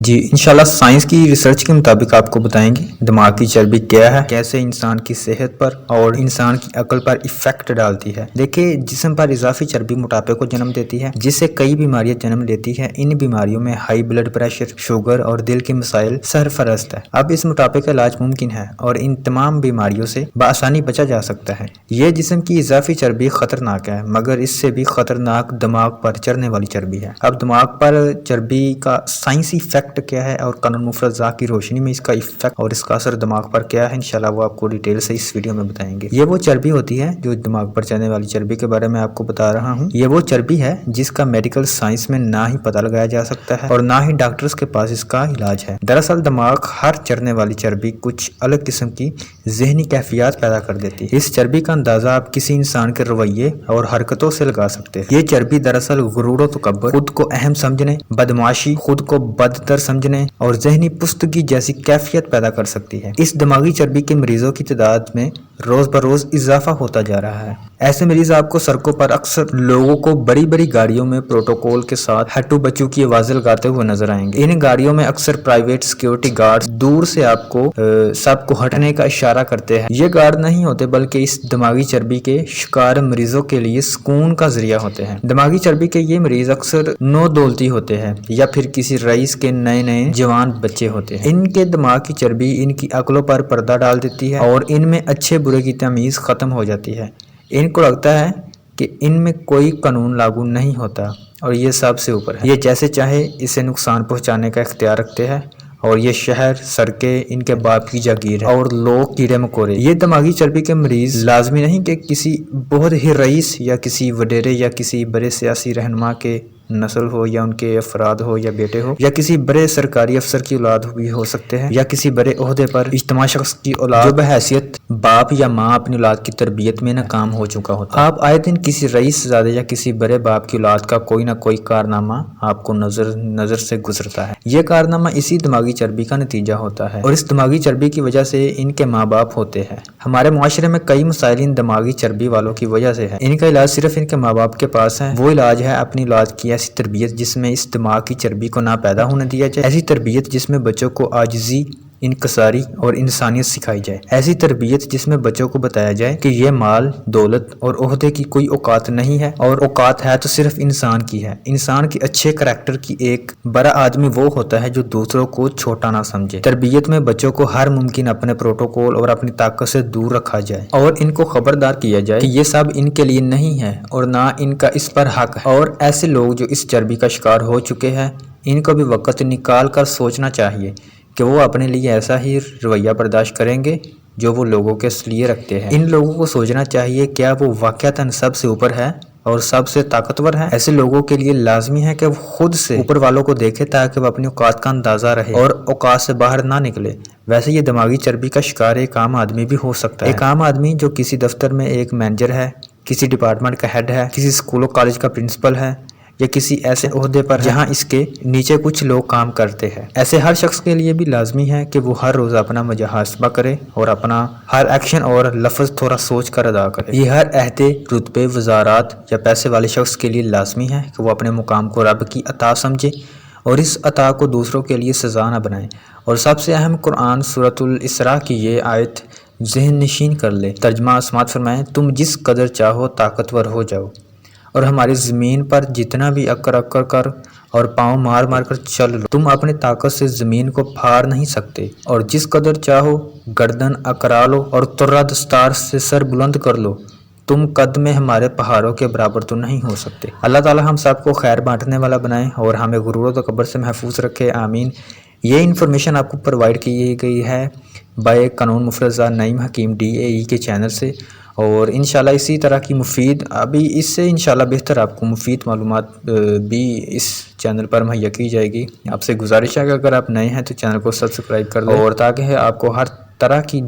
جی انشاءاللہ سائنس کی ریسرچ کے مطابق آپ کو بتائیں گے دماغ کی چربی کیا ہے، کیسے انسان کی صحت پر اور انسان کی عقل پر ایفیکٹ ڈالتی ہے۔ دیکھیں جسم پر اضافی چربی موٹاپے کو جنم دیتی ہے، جس سے کئی بیماریاں جنم لیتی ہے۔ ان بیماریوں میں ہائی بلڈ پریشر، شوگر اور دل کے مسائل سرفہرست ہے۔ اب اس موٹاپے کا علاج ممکن ہے اور ان تمام بیماریوں سے بآسانی بچا جا سکتا ہے۔ یہ جسم کی اضافی چربی خطرناک ہے، مگر اس سے بھی خطرناک دماغ پر چڑھنے والی چربی ہے۔ اب دماغ پر چربی کا سائنسی ایفیکٹ کیا ہے اور قانون مفرزہ کی روشنی میں اس کا ایفیکٹ اور اس کا اثر دماغ پر کیا ہے، انشاءاللہ وہ آپ کو ڈیٹیل سے اس ویڈیو میں بتائیں گے۔ یہ وہ چربی ہوتی ہے جو دماغ پر چڑھنے والی چربی کے بارے میں آپ کو بتا رہا ہوں۔ یہ وہ چربی ہے جس کا میڈیکل سائنس میں نہ ہی پتہ لگایا جا سکتا ہے اور نہ ہی ڈاکٹرز کے پاس اس کا علاج ہے۔ دراصل دماغ ہر چڑھنے والی چربی کچھ الگ قسم کی ذہنی کیفیات پیدا کر دیتی ہے۔ اس چربی کا اندازہ آپ کسی انسان کے رویے اور حرکتوں سے لگا سکتے ہیں۔ یہ چربی دراصل غرور و تکبر، خود کو اہم سمجھنے، بدمعاشی، خود کو بدتر سمجھنے اور ذہنی پختگی جیسی کیفیت پیدا کر سکتی ہے۔ اس دماغی چربی کے مریضوں کی تعداد میں روز بروز اضافہ ہوتا جا رہا ہے۔ ایسے مریض آپ کو سڑکوں پر اکثر لوگوں کو بڑی بڑی گاڑیوں میں پروٹوکول کے ساتھ ہٹو بچوں کی آوازیں لگاتے ہوئے نظر آئیں گے۔ ان گاڑیوں میں اکثر پرائیویٹ سیکیورٹی گارڈز دور سے آپ کو سب کو ہٹنے کا اشارہ کرتے ہیں۔ یہ گارڈ نہیں ہوتے بلکہ اس دماغی چربی کے شکار مریضوں کے لیے سکون کا ذریعہ ہوتے ہیں۔ دماغی چربی کے یہ مریض اکثر نو دولتی ہوتے ہیں یا پھر کسی رئیس کے نئے نئے جوان بچے ہوتے ہیں۔ ان کے دماغ کی چربی ان کی عقلوں پر پردہ ڈال دیتی ہے اور ان میں اچھے برے کی تمیز ختم ہو جاتی ہے۔ ان کو لگتا ہے کہ ان میں کوئی قانون لاگو نہیں ہوتا اور یہ سب سے اوپر ہے۔ یہ جیسے چاہے اسے نقصان پہنچانے کا اختیار رکھتے ہیں اور یہ شہر، سڑکیں ان کے باپ کی جاگیر ہے اور لوگ کیڑے مکوڑے۔ یہ دماغی چربی کے مریض لازمی نہیں کہ کسی بہت ہی رئیس یا کسی وڈیرے یا کسی بڑے سیاسی رہنما کے نسل ہو یا ان کے افراد ہو یا بیٹے ہو یا کسی بڑے سرکاری افسر کی اولاد بھی ہو سکتے ہیں یا کسی بڑے عہدے پر اجتماع شخص کی اولاد جو بحیثیت باپ یا ماں اپنی اولاد کی تربیت میں ناکام ہو چکا ہوتا ہے۔ آپ آئے دن کسی رئیس زادہ یا کسی بڑے باپ کی اولاد کا کوئی نہ کوئی کارنامہ آپ کو نظر سے گزرتا ہے۔ یہ کارنامہ اسی دماغی چربی کا نتیجہ ہوتا ہے اور اس دماغی چربی کی وجہ سے ان کے ماں باپ ہوتے ہیں۔ ہمارے معاشرے میں کئی مسائل ان دماغی چربی والوں کی وجہ سے ہے۔ ان کا علاج صرف ان کے ماں باپ کے پاس ہے۔ وہ علاج ہے اپنی اولاد کی ایسی تربیت جس میں اس دماغ کی چربی کو نہ پیدا ہونے دیا جائے، ایسی تربیت جس میں بچوں کو عاجزی، انکساری اور انسانیت سکھائی جائے، ایسی تربیت جس میں بچوں کو بتایا جائے کہ یہ مال، دولت اور عہدے کی کوئی اوقات نہیں ہے اور اوقات ہے تو صرف انسان کی ہے۔ انسان کے اچھے کریکٹر کی ایک بڑا آدمی وہ ہوتا ہے جو دوسروں کو چھوٹا نہ سمجھے۔ تربیت میں بچوں کو ہر ممکن اپنے پروٹوکول اور اپنی طاقت سے دور رکھا جائے اور ان کو خبردار کیا جائے کہ یہ سب ان کے لیے نہیں ہے اور نہ ان کا اس پر حق ہے۔ اور ایسے لوگ جو اس چربی کا شکار ہو چکے ہیں ان کو بھی وقت نکال کر سوچنا چاہیے کہ وہ اپنے لیے ایسا ہی رویہ برداشت کریں گے جو وہ لوگوں کے لیے رکھتے ہیں۔ ان لوگوں کو سوچنا چاہیے کیا وہ واقعتاً سب سے اوپر ہے اور سب سے طاقتور ہے۔ ایسے لوگوں کے لیے لازمی ہے کہ وہ خود سے اوپر والوں کو دیکھے تاکہ وہ اپنی اوقات کا اندازہ رہے اور اوقات سے باہر نہ نکلے۔ ویسے یہ دماغی چربی کا شکار ایک عام آدمی بھی ہو سکتا ہے۔ ایک عام آدمی جو کسی دفتر میں ایک مینیجر ہے، کسی ڈپارٹمنٹ کا ہیڈ ہے، کسی اسکول و کالج کا پرنسپل ہے یا کسی ایسے عہدے پر جہاں اس کے نیچے کچھ لوگ کام کرتے ہیں۔ ایسے ہر شخص کے لیے بھی لازمی ہے کہ وہ ہر روز اپنا محاسبہ کرے اور اپنا ہر ایکشن اور لفظ تھوڑا سوچ کر ادا کرے۔ یہ ہر عہدے، رتبے، وزارات یا پیسے والے شخص کے لیے لازمی ہے کہ وہ اپنے مقام کو رب کی عطا سمجھے اور اس عطا کو دوسروں کے لیے سزا نہ بنائے۔ اور سب سے اہم قرآن سورۃ الاسراء کی یہ آیت ذہن نشین کر لے۔ ترجمہ سماعت فرمائیں، تم جس قدر چاہو طاقتور ہو جاؤ اور ہماری زمین پر جتنا بھی اکڑ کر اور پاؤں مار کر چل لو، تم اپنی طاقت سے زمین کو پھاڑ نہیں سکتے، اور جس قدر چاہو گردن اکڑا لو اور ترہ دستار سے سر بلند کر لو، تم قد میں ہمارے پہاڑوں کے برابر تو نہیں ہو سکتے۔ اللہ تعالی ہم سب کو خیر بانٹنے والا بنائے اور ہمیں غرور و تکبر سے محفوظ رکھے، آمین۔ یہ انفارمیشن آپ کو پرووائڈ کی گئی ہے بائی قانون مفرزہ نعیم حکیم DAE کے چینل سے، اور انشاءاللہ اسی طرح کی مفید، ابھی اس سے انشاءاللہ بہتر آپ کو مفید معلومات بھی اس چینل پر مہیا کی جائے گی۔ آپ سے گزارش ہے کہ اگر آپ نئے ہیں تو چینل کو سبسکرائب کر لیں اور تاکہ آپ کو ہر طرح کی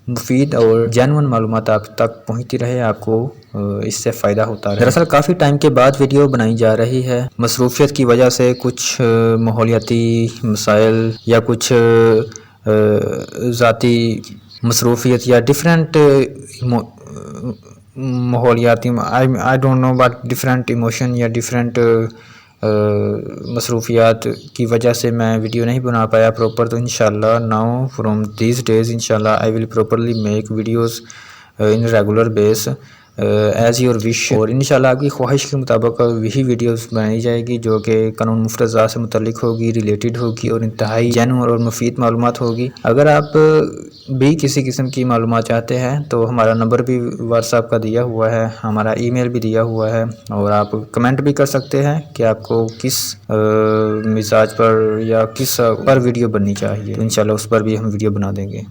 مفید اور جینون معلومات آپ تک پہنچتی رہے، آپ کو اس سے فائدہ ہوتا رہے۔ دراصل کافی ٹائم کے بعد ویڈیو بنائی جا رہی ہے، مصروفیت کی وجہ سے کچھ ماحولیاتی مسائل یا کچھ ذاتی مصروفیت یا ڈیفرنٹ ماحولیاتی I don't know but different emotion یا ڈفرینٹ مصروفیات کی وجہ سے میں ویڈیو نہیں بنا پایا پراپر. تو انشاءاللہ ناؤ فرام دیز ڈیز انشاءاللہ I will properly make videos in regular basis as your wish. اور انشاءاللہ آپ کی خواہش کے مطابق وہی ویڈیوز بنائی جائے گی جو کہ قانون مفرزات سے متعلق ہوگی، ریلیٹڈ ہوگی اور انتہائی جینوئن اور مفید معلومات ہوگی. اگر آپ بھی کسی قسم کی معلومات چاہتے ہیں تو ہمارا نمبر بھی واٹس ایپ کا دیا ہوا ہے، ہمارا ای میل بھی دیا ہوا ہے، اور آپ کمنٹ بھی کر سکتے ہیں کہ آپ کو کس مزاج پر یا کس پر ویڈیو بننی چاہیے. انشاءاللہ اس پر بھی ہم ویڈیو بنا دیں گے.